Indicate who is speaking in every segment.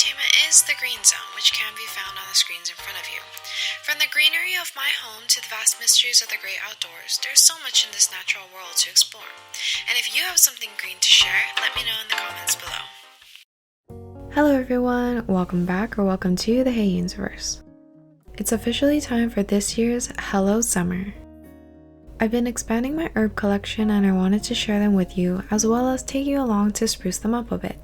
Speaker 1: entertainment is the green zone, which can be found on the screens in front of you. From the greenery of my home to the vast mysteries of the great outdoors, there's so much in this natural world to explore. And if you have something green to share, let me know in the comments below.
Speaker 2: Hello everyone, welcome back or welcome to the HeyEunziverse. It's officially time for this year's Hello Summer. I've been expanding my herb collection and I wanted to share them with you as well as take you along to spruce them up a bit.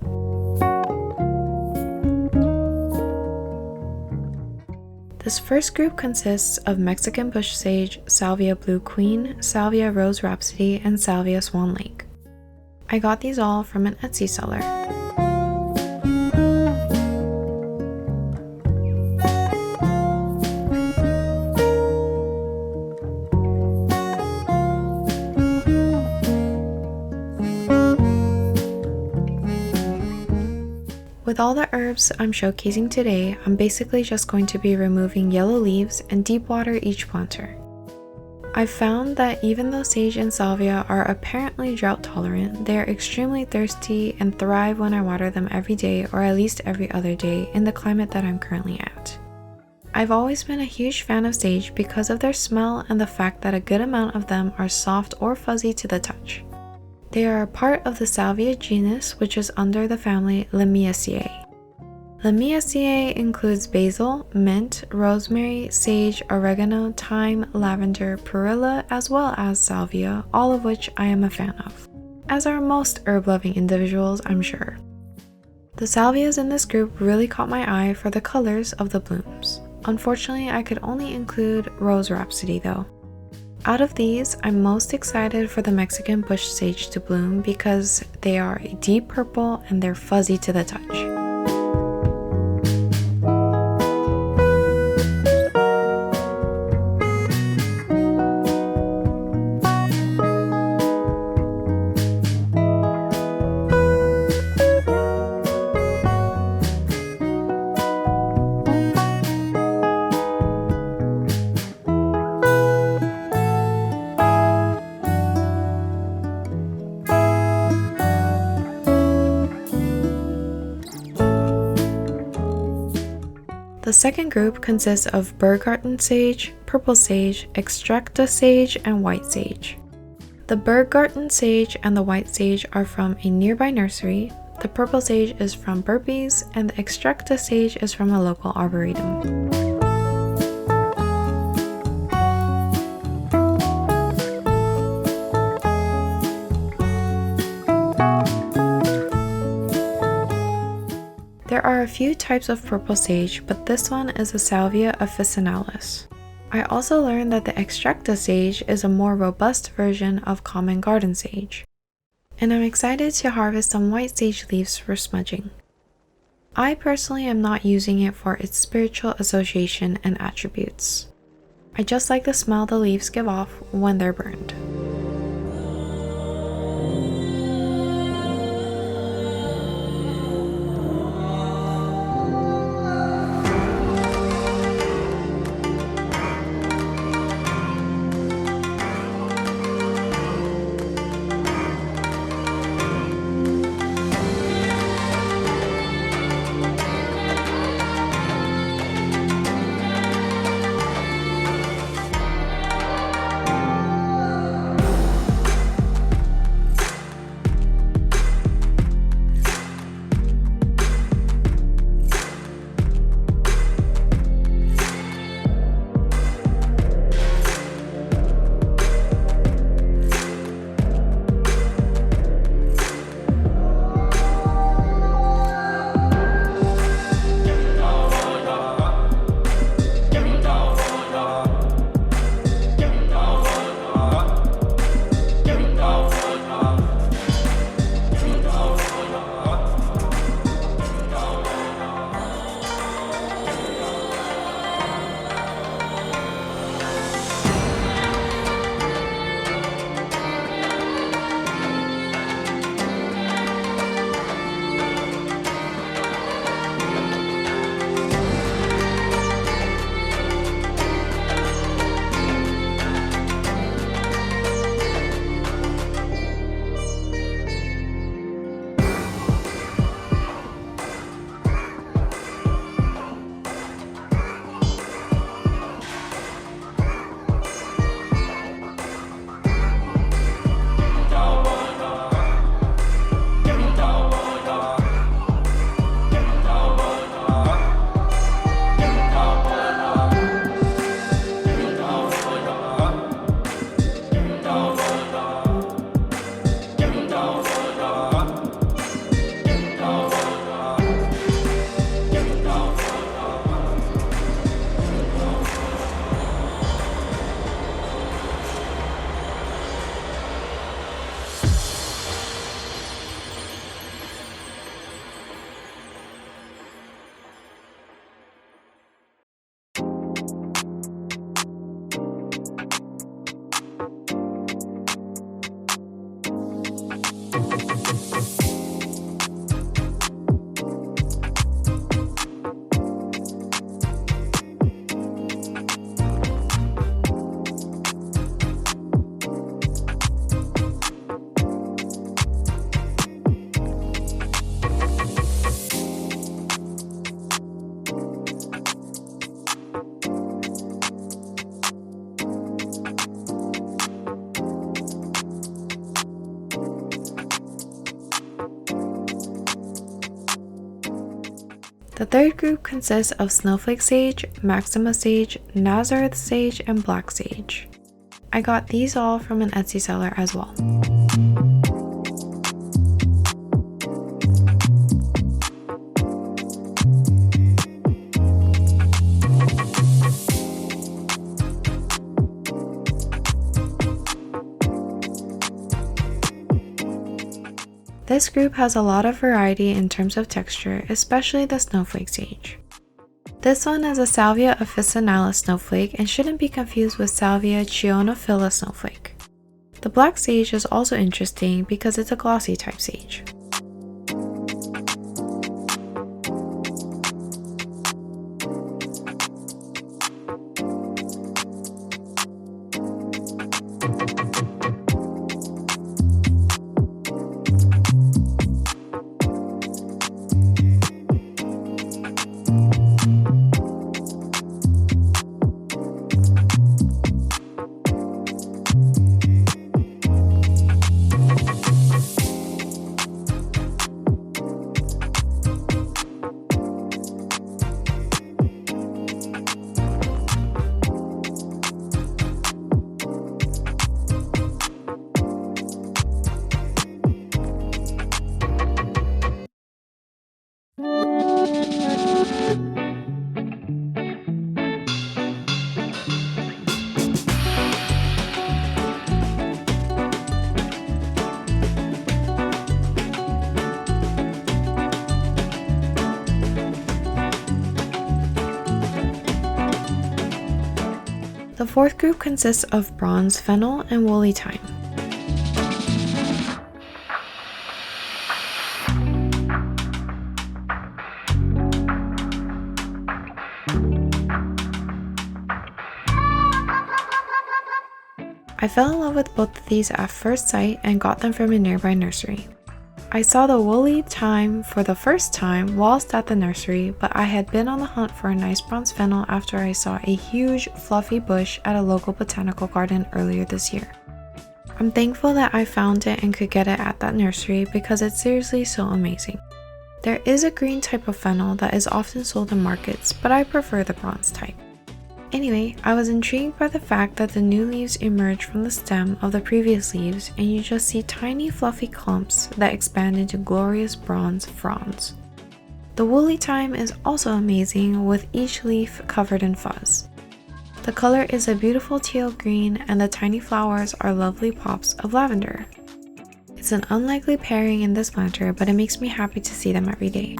Speaker 2: This first group consists of Mexican bush sage, salvia blue queen, salvia rose rhapsody, and salvia swan lake. I got these all from an Etsy seller. With all the herbs I'm showcasing today, I'm basically just going to be removing yellow leaves and deep water each planter. I've found that even though sage and salvia are apparently drought tolerant, they are extremely thirsty and thrive when I water them every day or at least every other day in the climate that I'm currently at. I've always been a huge fan of sage because of their smell and the fact that a good amount of them are soft or fuzzy to the touch. They are a part of the salvia genus, which is under the family Lamiaceae. Lamiaceae includes basil, mint, rosemary, sage, oregano, thyme, lavender, perilla, as well as salvia, all of which I am a fan of, as are most herb-loving individuals, I'm sure. The salvias in this group really caught my eye for the colors of the blooms. Unfortunately, I could only include Rose Rhapsody though. Out of these, I'm most excited for the Mexican bush sage to bloom because they are a deep purple and they're fuzzy to the touch. The second group consists of Berggarten sage, purple sage, extracta sage, and white sage. The Berggarten sage and the white sage are from a nearby nursery, the purple sage is from Burpees, and the extracta sage is from a local arboretum. There are a few types of purple sage, but this one is a Salvia officinalis. I also learned that the extracta sage is a more robust version of common garden sage. And I'm excited to harvest some white sage leaves for smudging. I personally am not using it for its spiritual association and attributes. I just like the smell the leaves give off when they're burned. The third group consists of snowflake sage, maxima sage, Nazareth sage, and black sage. I got these all from an Etsy seller as well. This group has a lot of variety in terms of texture, especially the snowflake sage. This one is a Salvia officinalis snowflake and shouldn't be confused with Salvia chionophylla snowflake. The black sage is also interesting because it's a glossy type sage. The fourth group consists of bronze fennel and woolly thyme. I fell in love with both of these at first sight and got them from a nearby nursery. I saw the woolly thyme for the first time whilst at the nursery, but I had been on the hunt for a nice bronze fennel after I saw a huge fluffy bush at a local botanical garden earlier this year. I'm thankful that I found it and could get it at that nursery because it's seriously so amazing. There is a green type of fennel that is often sold in markets, but I prefer the bronze type. Anyway, I was intrigued by the fact that the new leaves emerge from the stem of the previous leaves and you just see tiny fluffy clumps that expand into glorious bronze fronds. The woolly thyme is also amazing with each leaf covered in fuzz. The color is a beautiful teal green and the tiny flowers are lovely pops of lavender. It's an unlikely pairing in this planter, but it makes me happy to see them every day.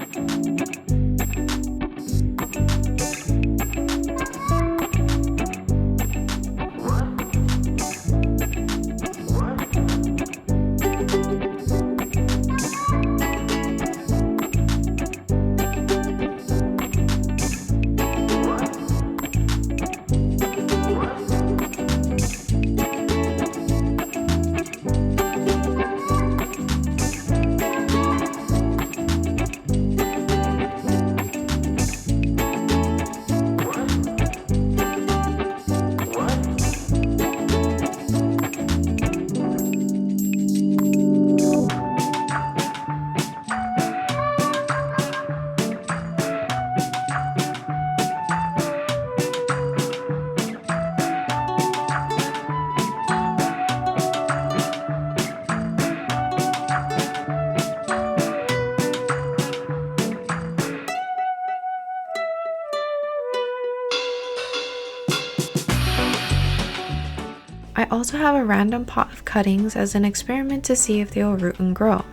Speaker 2: I also have a random pot of cuttings as an experiment to see if they will root and grow.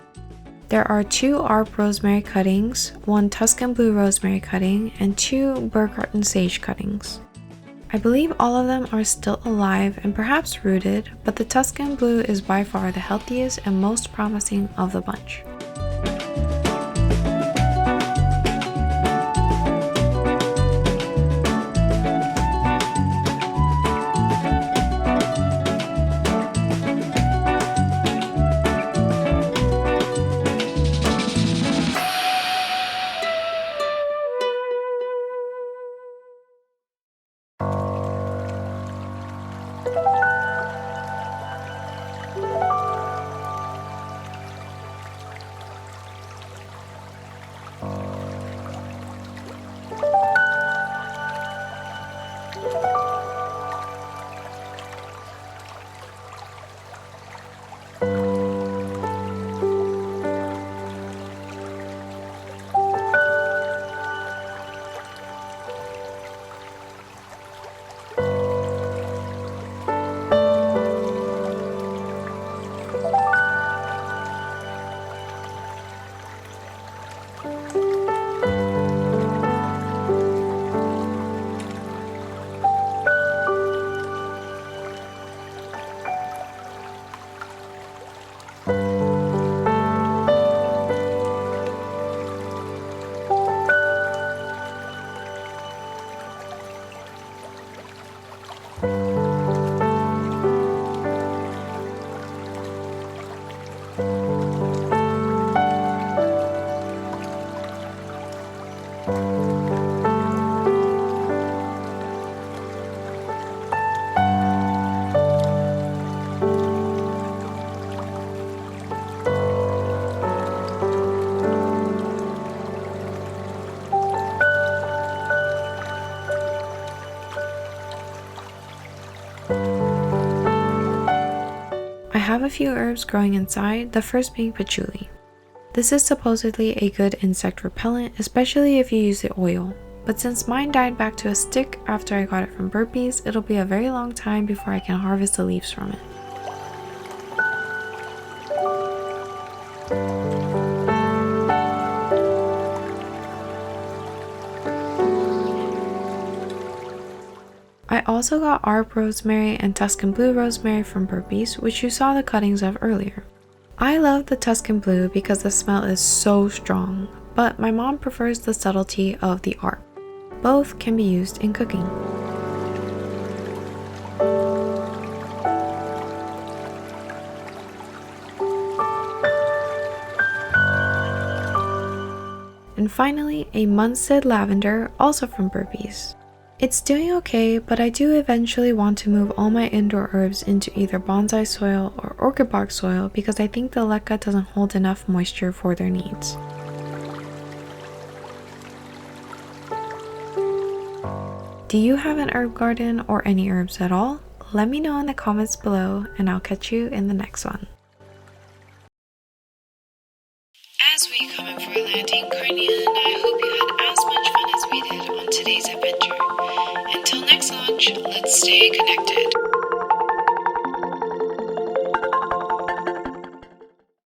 Speaker 2: There are 2 ARP rosemary cuttings, 1 Tuscan blue rosemary cutting, and 2 Burgharten sage cuttings. I believe all of them are still alive and perhaps rooted, but the Tuscan blue is by far the healthiest and most promising of the bunch. I have a few herbs growing inside, the first being patchouli. This is supposedly a good insect repellent, especially if you use the oil. But since mine died back to a stick after I got it from burpees, it'll be a very long time before I can harvest the leaves from it. I also got Arb rosemary and Tuscan blue rosemary from burpees, which you saw the cuttings of earlier. I love the Tuscan blue because the smell is so strong, but my mom prefers the subtlety of the Arb. Both can be used in cooking. And finally, a Munstead lavender, also from burpees. It's doing okay, but I do eventually want to move all my indoor herbs into either bonsai soil or orchid box soil because I think the leca doesn't hold enough moisture for their needs. Do you have an herb garden or any herbs at all? Let me know in the comments below and I'll catch you in the next one.
Speaker 1: As we come in for a landing, Carnian, I hope you had as much fun as we did on today's adventure. Until next launch, let's stay connected.